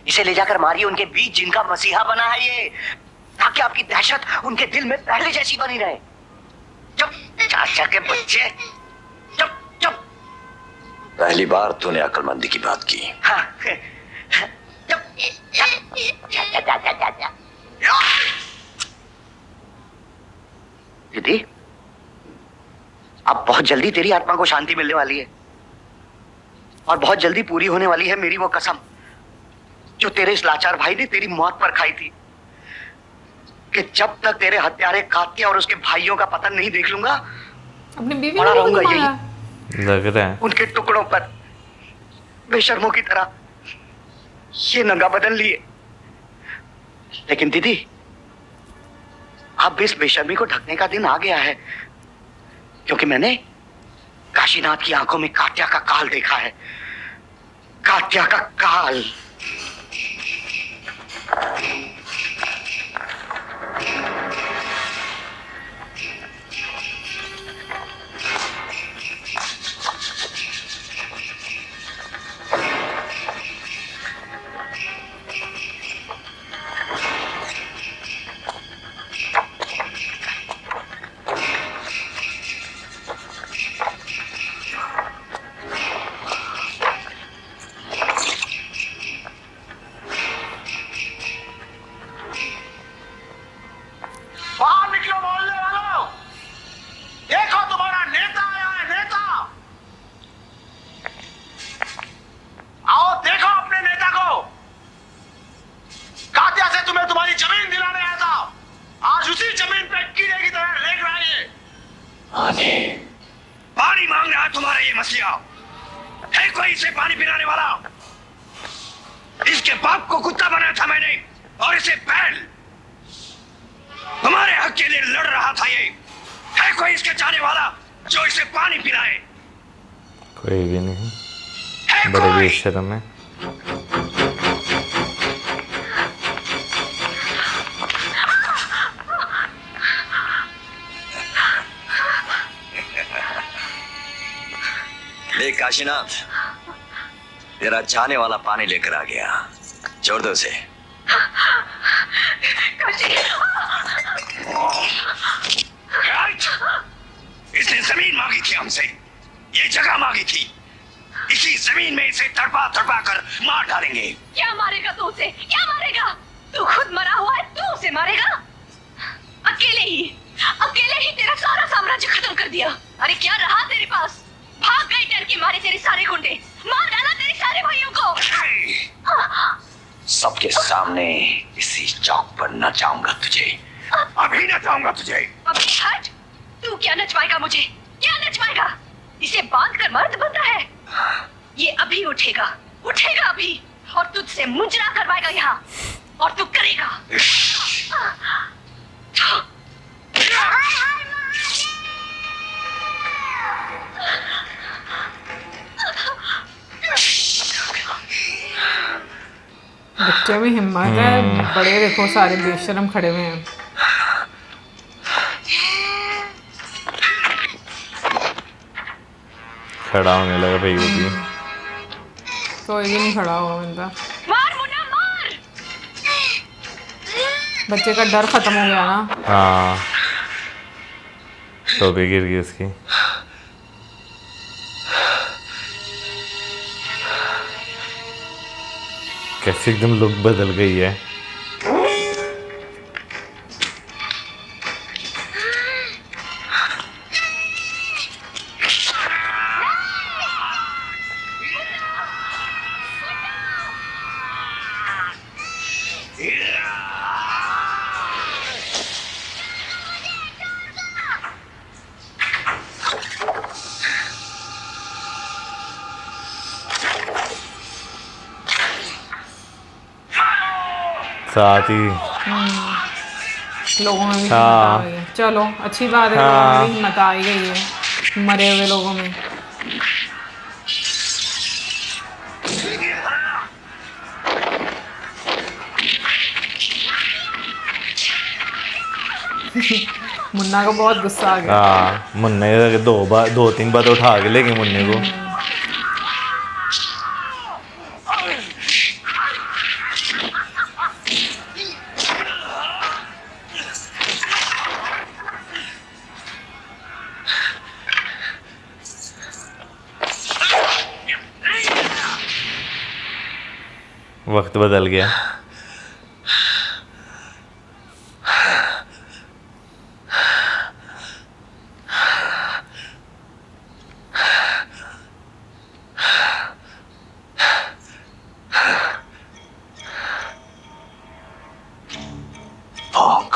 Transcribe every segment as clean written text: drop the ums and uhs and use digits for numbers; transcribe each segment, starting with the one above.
इसे ले जाकर मारिए उनके बीच जिनका मसीहा बना है ये, ताकि आपकी दहशत उनके दिल में पहले जैसी बनी रहे। चुप चाचा के बच्चे, चुप चुप। पहली बार तूने अक्लमंदी की बात की। हाँ, चुप चुप। दीदी, अब बहुत जल्दी तेरी आत्मा को शांति मिलने वाली है, और बहुत जल्दी पूरी होने वाली है मेरी वो कसम जो तेरे इस लाचार भाई ने तेरी मौत पर खाई थी, कि जब तक तेरे हत्यारे कात्या और उसके भाइयों का पतन नहीं देख लूंगा, अपनी बीवी पड़ा ने रहूंगा नहीं यही मारा। लग रहा है उनके टुकड़ों पर बेशर्मों की तरह ये नंगा बदन लिए। लेकिन दीदी, अब इस बेशर्मी को ढकने का दिन आ गया है, क्योंकि मैंने काशीनाथ की आंखों में कात्या का काल देखा है, कात्या का काल। बाहर निकलो मोहल्ले वालों, देखो तुम्हारा नेता आया है, नेता। आओ देखो अपने नेता को। कात्या से तुम्हें तुम्हारी जमीन दिलाने आया था, आज उसी जमीन पे कीड़े की तरह रेंग रहा है। पानी मांग रहा है तुम्हारा ये मसीहा। है कोई इसे पानी पिलाने वाला? इसके बाप को कुत्ता बनाया था मैंने, और इसे बैल। तुम्हारे हक के लिए लड़ रहा था ये। है कोई इसके जाने वाला जो इसे पानी पिलाए? कोई भी नहीं, है बड़े कोई? बेशर्म है। ले काशीनाथ, तेरा जाने वाला पानी लेकर आ गया, छोड़ दो उसे। इसने जमीन मांगी थी हमसे, ये जगह मांगी थी। इसी जमीन में इसे तड़पा तड़पा कर मार डालेंगे। क्या मारेगा तू उसे? क्या मारेगा? तू खुद मरा हुआ है, तू उसे मारेगा? अकेले ही तेरा सारा साम्राज्य खत्म कर दिया। अरे क्या रहा तेरे पास? भाग गई डर के मारे तेरे सारे गुंडे, मार डाला तेरे सारे भाइयों को। सबके सामने इसी चौक पर नचाऊंगा तुझे, अभी नचाऊंगा तुझे। अभी हट। तू क्या नचवाएगा मुझे? क्या नचवाएगा? इसे बांध कर मर्द बनता है? ये अभी उठेगा, उठेगा अभी, और तुझसे मुंजरा करवाएगा यहाँ, और तू करेगा। बच्चे में हिम्मत है, बड़े देखो सारे बेशरम खड़े हुए हैं। खड़ा होने लगा भाई वो भी। कोई भी नहीं खड़ा हुआ इनका। मार मुन्ना मार। बच्चे का डर खत्म हो गया ना। हाँ, तो भी गिर गई उसकी। कैसे एकदम लुक बदल गई है। साथ ही लोगों में भी हिम्मत हाँ। आ गई है। चलो अच्छी बात है, लोगों में भी हिम्मत आ ही गई है, मरे हुए लोगों में। मुन्ना को बहुत गुस्सा आ गया। हाँ, मुन्ने दो तीन बार उठा के लेके मुन्ने को। वक्त बदल गया। भौंक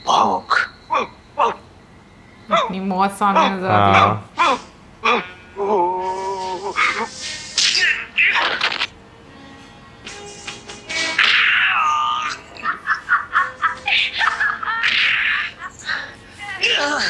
भौंक अपनी मौत सामने नजर आती है। हाँ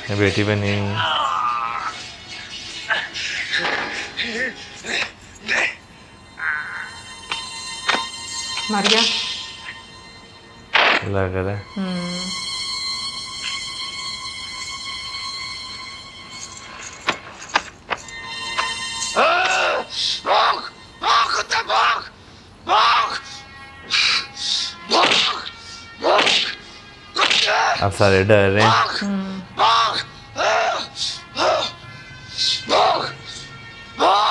ये बेटी पे नहीं। मर गया। लग रहा है भौंक भौंक कुत्ते भौंक भौंक भौंक भौंक कुत्ते अब सारे डर रहे हैं। भौंक भौंक भौंक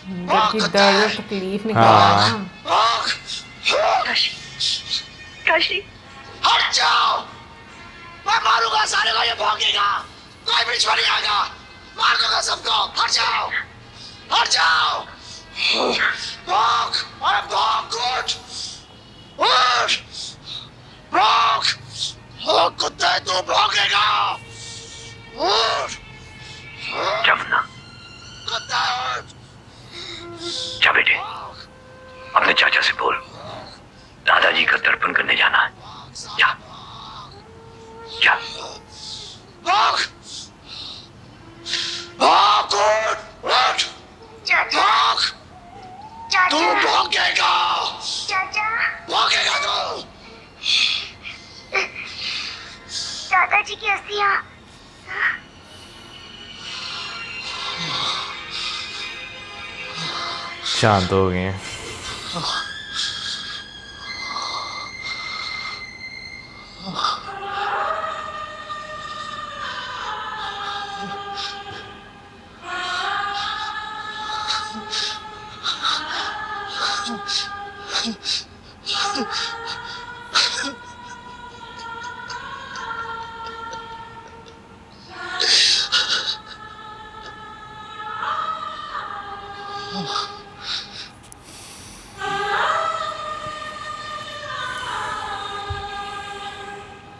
अंदर की दर्द और तकलीफ निकल रहा है ना। भौंक काशी काशी हट जाओ, मैं मारूंगा सारे को, ये भौंकेगा, कोई बीच में नहीं आएगा, मार दूंगा सबको, हट जाओ हट जाओ। भौंक अरे भौंक उठ उठ भौंक, ओ कुत्ते तू भौंकेगा, उठ जमुना, कुत्ता उठ। जा बेटे, अपने चाचा से बोल दादाजी का तर्पण करने जाना है। जा जा। भौंक भौंक उठ उठ भौंक, तू भौंकेगा भौंकेगा तू। दादाजी की अस्थियां शांत हो गए हैं।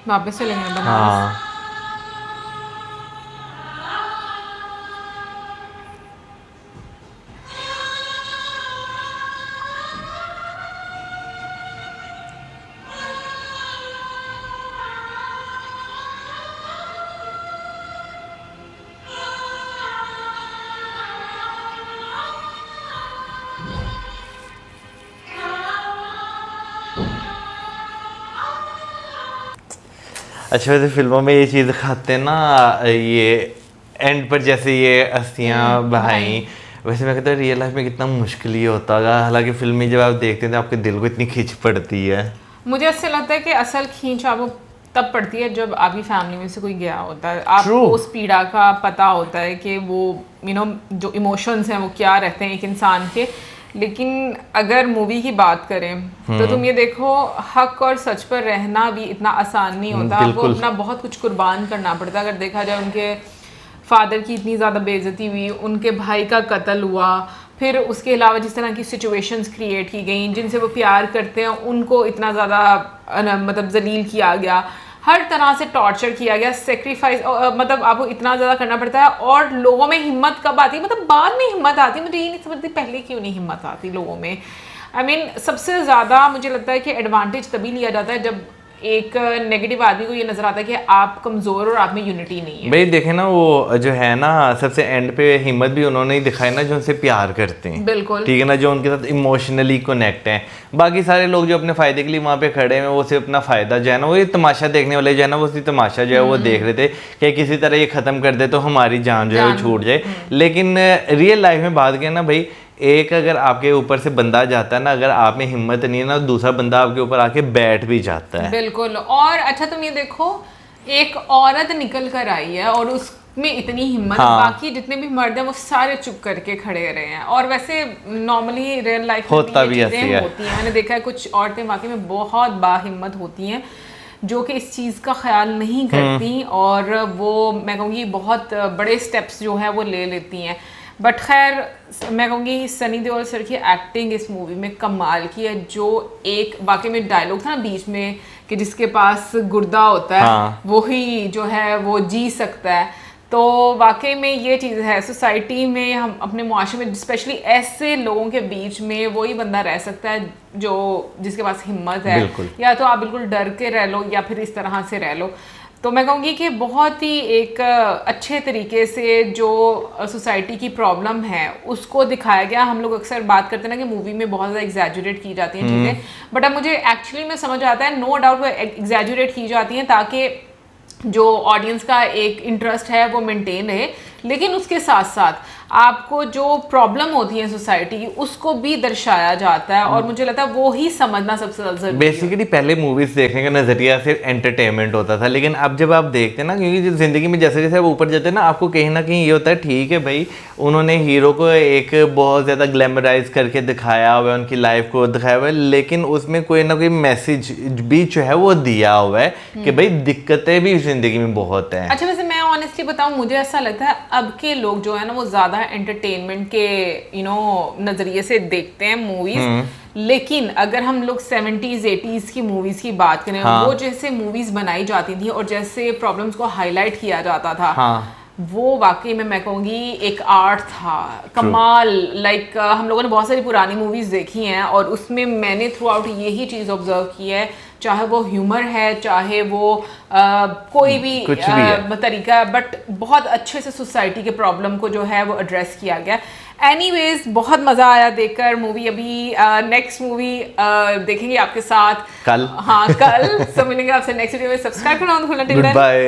वापस चलेंगे बनारस। हाँ अच्छा, वैसे फिल्मों में ये चीज़ दिखाते हैं ना, ये एंड पर जैसे ये अस्थियाँ बहाई, वैसे मैं कहता हूँ रियल लाइफ में कितना मुश्किल ये होता होगा। हालांकि फिल्म में जब आप देखते हैं तो आपके दिल को इतनी खींच पड़ती है। मुझे ऐसे लगता है कि असल खींच आपको तब पड़ती है जब आपकी फैमिली में से कोई गया होता है, आपको True. उस पीड़ा का पता होता है कि वो जो इमोशंस हैं वो क्या रहते हैं एक इंसान के। लेकिन अगर मूवी की बात करें तो तुम ये देखो, हक और सच पर रहना भी इतना आसान नहीं होता। आपको बिल्कुल। अपना बहुत कुछ कुर्बान करना पड़ता है। अगर देखा जाए, उनके फादर की इतनी ज़्यादा बेइज्जती हुई, उनके भाई का कत्ल हुआ, फिर उसके अलावा जिस तरह की सिचुएशंस क्रिएट की गई, जिनसे वो प्यार करते हैं उनको इतना ज़्यादा मतलब जलील किया गया, हर तरह से टॉर्चर किया गया, सेक्रीफाइस मतलब आपको इतना ज़्यादा करना पड़ता है। और लोगों में हिम्मत कब आती है, मतलब बाद में हिम्मत आती है। मुझे ये नहीं समझती पहले क्यों नहीं हिम्मत आती लोगों में। I mean, सबसे ज़्यादा मुझे लगता है कि एडवांटेज तभी लिया जाता है जब एक नेगेटिव आदमी को ये नजर आता है कि आप कमजोर और आप में यूनिटी नहीं है। भाई देखे ना वो जो है ना सबसे एंड पे हिम्मत भी उन्होंने ही दिखाई ना जो उनसे प्यार करते हैं, बिल्कुल ठीक है ना, जो उनके साथ इमोशनली कनेक्ट हैं। बाकी सारे लोग जो अपने फायदे के लिए वहाँ पे खड़े हैं वो सिर्फ अपना फायदा जो है ना, वो ये तमाशा देखने वाले जो है ना, वो सिर्फ तमाशा जो है वो देख रहे थे कि किसी तरह ये खत्म कर दे तो हमारी जान जो है वो छूट जाए। लेकिन रियल लाइफ में बात करें ना भाई, एक अगर आपके ऊपर से बंदा जाता है ना, अगर आप में हिम्मत नहीं है ना, दूसरा बंदा आपके ऊपर आके बैठ भी जाता है। बिल्कुल। और अच्छा तुम ये देखो, एक औरत निकल कर आई है और उसमें इतनी हिम्मत, बाकी जितने भी मर्द हैं वो सारे चुप करके खड़े रहे हैं। और वैसे नॉर्मली रियल लाइफ में होता भी ये ऐसे चीजें है। होती हैं। मैंने देखा है कुछ औरतें वाकई में बहुत बाहिम्मत होती हैं जो कि इस चीज़ का ख्याल नहीं करती और वो मैं कहूँगी बहुत बड़े स्टेप्स जो है वो ले लेती हैं। बट खैर मैं कहूँगी सनी देओल सर की एक्टिंग इस मूवी में कमाल की है। जो एक वाकई में डायलॉग था ना बीच में कि जिसके पास गुर्दा होता है वही जो है वो जी सकता है, तो वाकई में ये चीज़ है। सोसाइटी में हम अपने मुआशरे में स्पेशली ऐसे लोगों के बीच में वही बंदा रह सकता है जो जिसके पास हिम्मत है, या तो आप बिल्कुल डर के रह लो या फिर इस तरह से रह लो। तो मैं कहूँगी कि बहुत ही एक अच्छे तरीके से जो सोसाइटी की प्रॉब्लम है उसको दिखाया गया। हम लोग अक्सर बात करते हैं ना कि मूवी में बहुत ज़्यादा एग्जैजुरेट की जाती हैं चीज़ें, बट अब मुझे एक्चुअली में समझ आता है नो डाउट वो एग्जैजुरेट की जाती हैं ताकि जो ऑडियंस का एक इंटरेस्ट है वो मेंटेन रहे, लेकिन उसके साथ साथ आपको जो प्रॉब्लम होती है सोसाइटी की उसको भी दर्शाया जाता है। और मुझे लगता है वो ही समझना सबसे ज़्यादा जरूरी है। बेसिकली पहले मूवीज देखने का नजरिया सिर्फ एंटरटेनमेंट होता था, लेकिन अब जब आप देखते हैं ना, क्योंकि जिंदगी में जैसे जैसे आप ऊपर जाते हैं ना, आपको कहीं ना कहीं ये होता है ठीक है भाई उन्होंने हीरो को एक बहुत ज़्यादा ग्लैमराइज करके दिखाया हुआ है, उनकी लाइफ को दिखाया हुआ है, लेकिन उसमें कोई ना कोई मैसेज भी जो है वो दिया हुआ है कि भाई दिक्कतें भी जिंदगी में बहुत हैं। अच्छा वैसे मैं ऑनेस्टली बताऊं, मुझे ऐसा लगता है अब के लोग जो है ना वो ज़्यादा एंटरटेनमेंट के नज़रिए से देखते हैं मूवीज़, लेकिन अगर हम लोग 70s 80s की मूवीज़ की बात करें, वो जैसे मूवीज़ बनाई जाती थी और जैसे प्रॉब्लम्स को हाईलाइट किया जाता था, वो वाकई में मैं कहूँगी एक आर्ट था कमाल। लाइक हम लोगों ने बहुत सारी पुरानी मूवीज़ देखी हैं और उसमें मैंने थ्रू आउट यही चीज़ ऑब्जर्व की है, चाहे वो ह्यूमर है चाहे वो कोई भी तरीका, बट बहुत अच्छे से सोसाइटी के प्रॉब्लम को जो है वो एड्रेस किया गया। एनीवेज बहुत मज़ा आया देखकर मूवी। अभी नेक्स्ट मूवी देखेंगे आपके साथ कल। हाँ कल। सो मिलेंगे आपसे नेक्स्ट वीडियो में। सब्सक्राइब करना मत भूलना। Good bye.